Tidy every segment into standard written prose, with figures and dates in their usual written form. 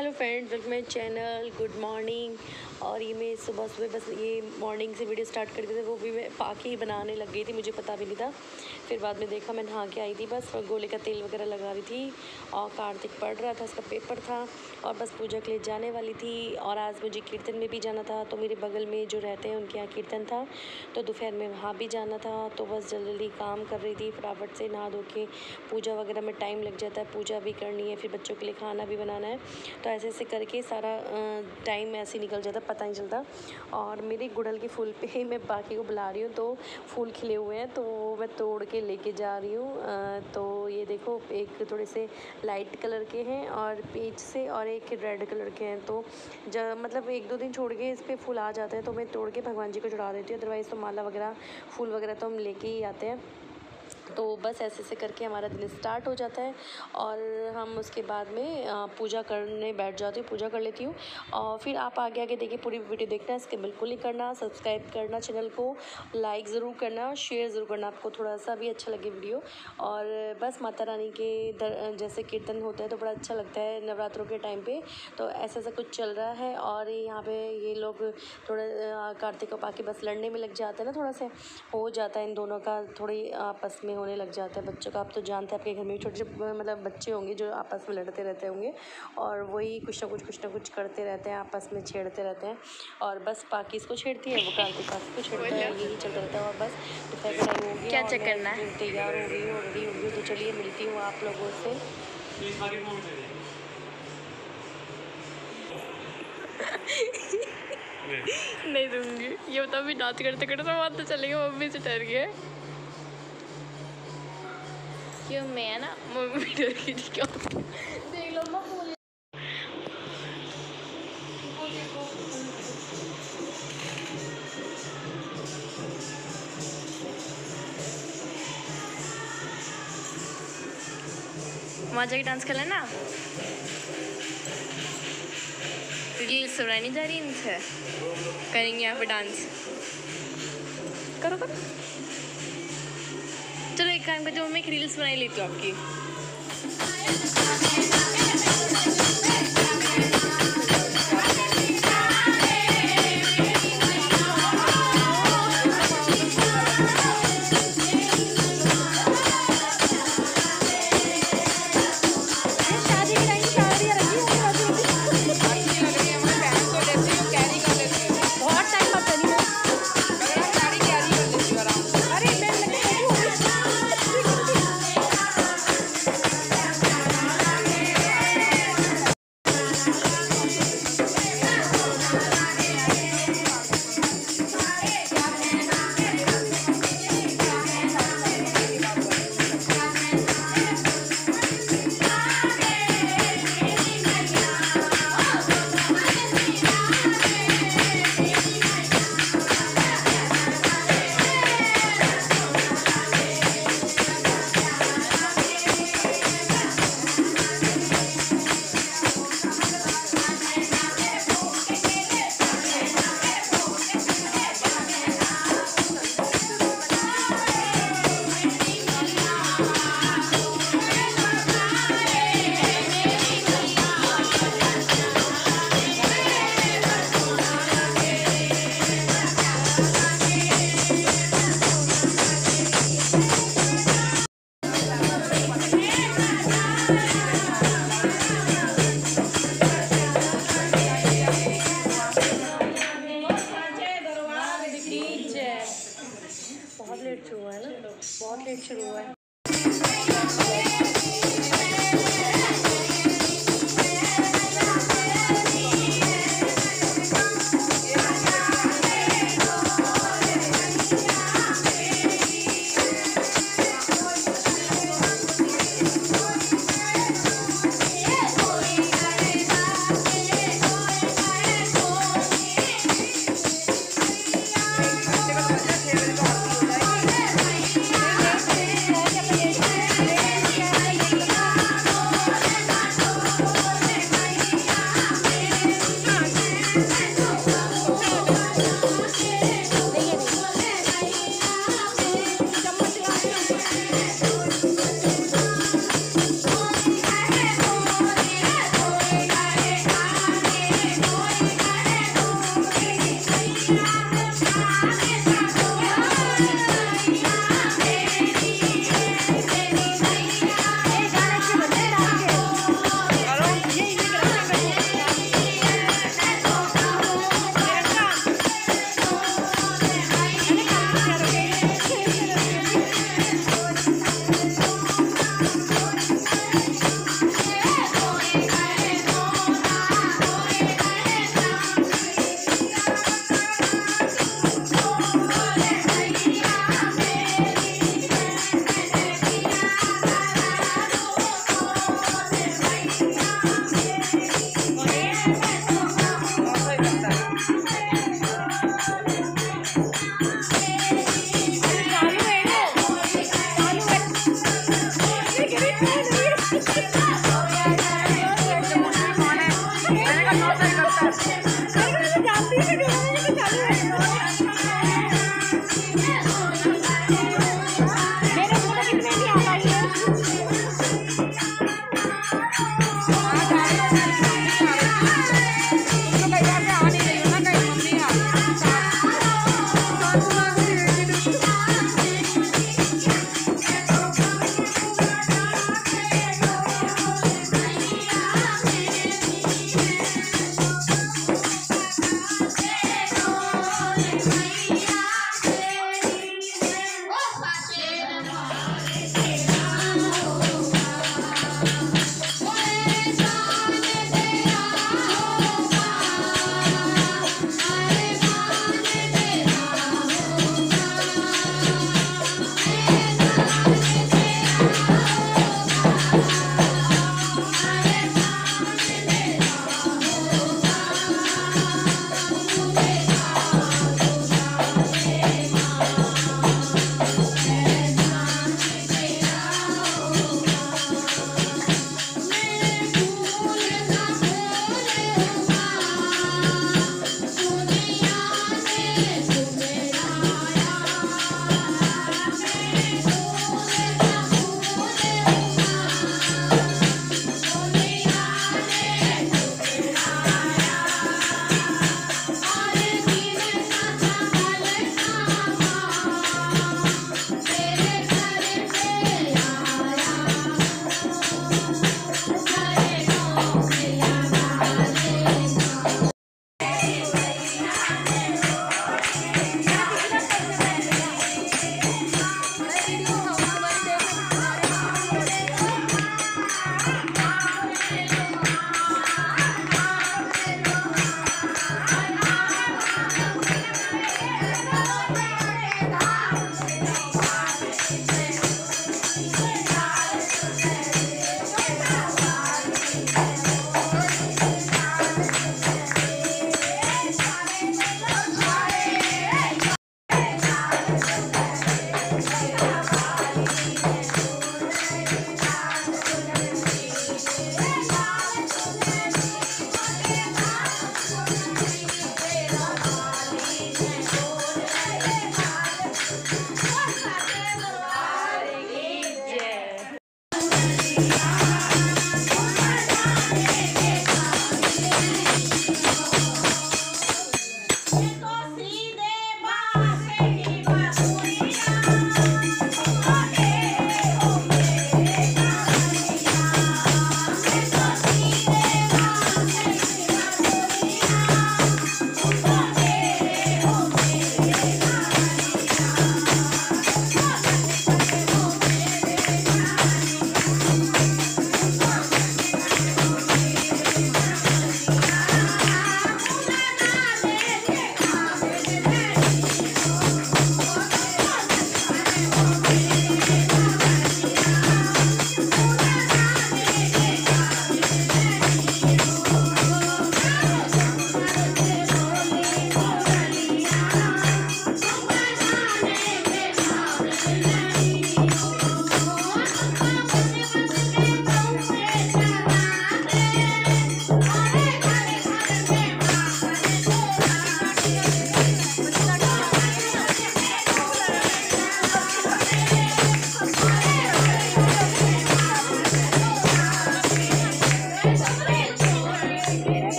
Hello friends, welcome my channel. Good morning. और ये मैं सुबह सुबह बस ये मॉर्निंग से वीडियो स्टार्ट कर दी थी, वो भी मैं पाके ही बनाने लग गई थी, मुझे पता भी नहीं था। फिर बाद में देखा, मैं नहा के आई थी, बस गोले का तेल वगैरह लगा रही थी। और कार्तिक पढ़ रहा था, उसका पेपर था, और बस पूजा के लिए जाने वाली थी। और आज मुझे कीर्तन में भी जाना था, तो मेरे बगल में जो रहते हैं उनके यहाँ कीर्तन था, तो दोपहर में वहाँ भी जाना था। तो बस जल्दी जल्दी काम कर रही थी, फटाफट से नहा धो के। पूजा वगैरह में टाइम लग जाता है, पूजा भी करनी है, फिर बच्चों के लिए खाना भी बनाना है, तो ऐसे ऐसे करके सारा टाइम ऐसे निकल जाता, पता नहीं चलता। और मेरे गुड़हल के फूल पे मैं बाकी को बुला रही हूँ, तो फूल खिले हुए हैं, तो मैं तोड़ के लेके जा रही हूँ। तो ये देखो, एक थोड़े से लाइट कलर के हैं और पीच से, और एक रेड कलर के हैं। तो मतलब एक दो दिन छोड़ के इस पर फूल आ जाते हैं, तो मैं तोड़ के भगवान जी को चढ़ा देती हूँ। अदरवाइज़ तो माला वगैरह, फूल वगैरह तो हम लेके ही आते हैं। तो बस ऐसे ऐसे करके हमारा दिन स्टार्ट हो जाता है, और हम उसके बाद में पूजा करने बैठ जाती हूँ, पूजा कर लेती हूँ। और फिर आप आगे आगे देखिए, पूरी वीडियो देखना, इसके बिल्कुल नहीं करना, सब्सक्राइब करना चैनल को, लाइक ज़रूर करना, शेयर ज़रूर करना, आपको थोड़ा सा भी अच्छा लगे वीडियो। और बस माता रानी के जैसे कीर्तन होते हैं तो बड़ा अच्छा लगता है नवरात्रों के टाइम पे। तो ऐसा ऐसा कुछ चल रहा है, और यहाँ पे ये लोग थोड़ा कार्तिक को पाके बस लड़ने में लग जाते हैं ना, थोड़ा सा हो जाता है इन दोनों का, थोड़ी आपस में होने लग जाता है बच्चों का। आप तो जानते हैं, आपके घर में छोटे छोटे मतलब बच्चे होंगे जो आपस में लड़ते रहते होंगे, और वही कुछ ना कुछ करते रहते हैं, आपस में छेड़ते रहते हैं। और बस पाकी इसको छेड़ती है, वो कार्तिक पाकी को छेड़ता है, यही चलता रहता है। और बस दोपहर का टाइम हो गया, क्या और चेक करना है? मैं तैयार हो गई हूँ, रेडी हो गई हूँ। तो चलिए मिलती हूँ आप लोगों से। नहीं दूंगी। ये बताओ, भी डांस करते करते बात तो चलेगा, मम्मी से डर गए। क्यों? मैं ना मम्मी डर गई थी, क्यों? देख लो मैं फूल वहाँ जाके डांस कर लेना। रील्स बनानी जा रही है इनसे, करेंगे यहाँ पे डांस। करो करो, चलो एक काम करती हूँ, मैं एक रील्स बनाई लेती हूँ आपकी। बहुत लेट शुरू हुआ है ना, बहुत लेट शुरू हुआ है।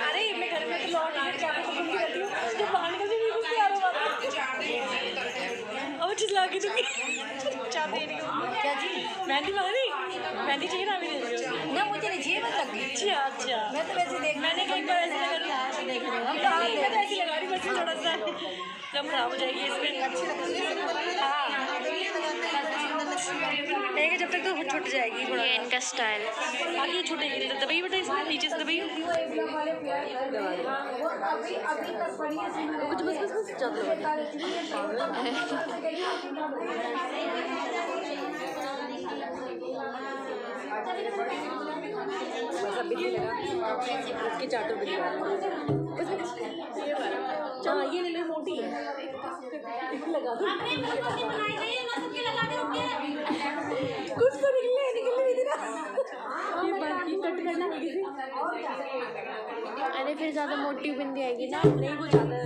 अरे मैं घर में लौट के चाबी को खुली रहती हूँ, जब बाहर निकलती हूँ बिल्कुल तैयार हो जाती हूँ और चिल्ला के दूँगी चाबी देने को। क्या जी मेहंदी मारी? मेहंदी चाहिए ना? अभी दे दो ना, मुझे नहीं चाहिए। बस लगी। अच्छा अच्छा, मैं तो वैसे देख, मैंने कई बार ऐसे लगा देख रहे हो, हम तो ऐसी लगा रही बस थोड़ा सा जब खराब हो जाएगी इसमें। हाँ नहीं, जब तक तो छूट जाएगी थोड़ा। ये इनका स्टाइल। बाकी ये छूटेगी नहीं। दबाइए बेटा इसमें, नीचे से दबाइए। कुछ बस बस बस ज़्यादा बस अभी नहीं लगा कि चाटो बिल्ली वाला। हाँ ये ले लो, मोटी है, लगा दो। कुछ तो निकले भी ना, ये बाकी कट करना है किसी। अरे फिर ज़्यादा मोटी बिंदी आएगी ना। नहीं वो ज़्यादा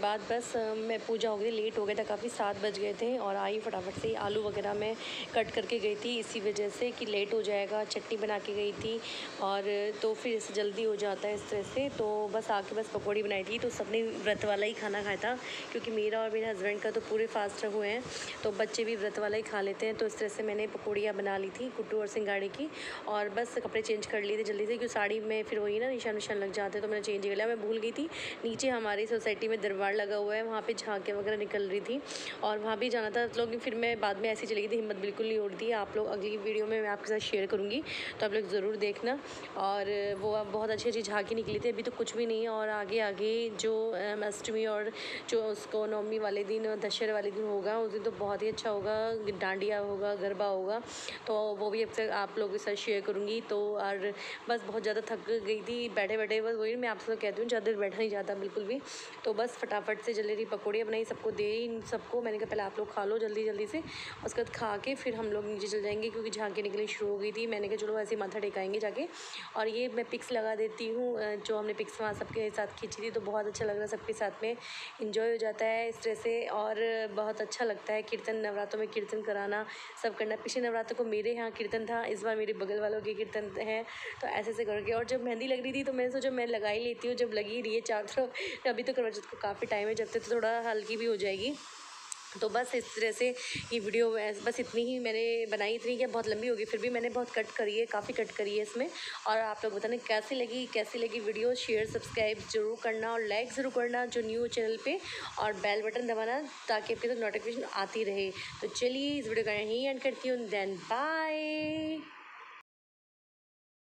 बाद बस मैं पूजा हो गई, लेट हो गया था काफ़ी, 7 बज गए थे और आई फटाफट से आलू वगैरह मैं कट करके गई थी इसी वजह से कि लेट हो जाएगा। चटनी बना के गई थी और तो फिर इससे जल्दी हो जाता है इस तरह से। तो बस आके बस पकौड़ी बनाई थी, तो सबने व्रत वाला ही खाना खाया था क्योंकि मेरा और मेरे हस्बैंड का तो पूरे फास्ट हुए हैं, तो बच्चे भी व्रत वाला ही खा लेते हैं। तो इस तरह से मैंने पकौड़ियाँ बना ली थी कुट्टू और सिंगाड़े की, और बस कपड़े चेंज कर लिए थे जल्दी से क्योंकि साड़ी में फिर वही ना निशान निशान लग जाते हैं, तो मैंने चेंज कर लिया। मैं भूल गई थी नीचे हमारी सोसाइटी में दरबार लगा हुआ है, वहाँ पे झांकियाँ वगैरह निकल रही थी और वहाँ भी जाना था लोग, फिर मैं बाद में ऐसी चली गई थी, हिम्मत बिल्कुल नहीं उड़ती। आप लोग अगली वीडियो में मैं आपके साथ शेयर करूँगी, तो आप लोग ज़रूर देखना। और वो अब बहुत अच्छी अच्छी झांकी निकली थी, अभी तो कुछ भी नहीं है। और आगे आगे जो अष्टमी और जो उसको नवमी वाले दिन दशहरे वाले दिन होगा उस दिन तो बहुत ही अच्छा होगा, डांडिया होगा, गरबा होगा, तो वो भी अब तक आप लोगों के साथ शेयर करूँगी। तो और बस बहुत ज़्यादा थक गई थी बैठे बैठे, बस वही मैं आपसे कहती हूँ ज़्यादा देर बैठा नहीं जाता बिल्कुल भी। तो बस फटाफट से जल्दी पकौड़ियाँ बनाई, सबको दे इन सबको, मैंने कहा पहले आप लोग खा लो जल्दी जल्दी से, उसके बाद खा के फिर हम लोग नीचे चल जाएंगे क्योंकि झांकी निकलनी शुरू हो गई थी। मैंने कहा चलो ऐसे माथा टेकाएंगे जाके। और ये मैं पिक्स लगा देती हूँ जो हमने पिक्स वहाँ सबके साथ खींची थी, तो बहुत अच्छा लग रहा है, सबके साथ में इंजॉय हो जाता है इस तरह से। और बहुत अच्छा लगता है कीर्तन, नवरात्रों में कीर्तन कराना, सब करना। पिछले नवरात्र को मेरे यहाँ कीर्तन था, इस बार मेरे बगल वालों के कीर्तन है, तो ऐसे ऐसे करके। और जब मेहंदी लग रही थी तो मैंने सोचा मैं लगा ही लेती हूँ, जब लगी रही है चारों तरफ। अभी तो करवा चौथ को काफ़ी टाइम है, जब तक तो थोड़ा हल्की भी हो जाएगी। तो बस इस तरह से ये वीडियो बस इतनी ही मैंने बनाई, इतनी क्या बहुत लंबी होगी, फिर भी मैंने बहुत कट करी है, काफ़ी कट करी है इसमें। और आप लोग बताना कैसी लगी वीडियो। शेयर सब्सक्राइब जरूर करना और लाइक ज़रूर करना जो न्यू चैनल पे, और बेल बटन दबाना ताकि आपके तो नोटिफिकेशन आती रहे। तो चलिए इस वीडियो का यहीं एंड करती हूँ, देन बाय।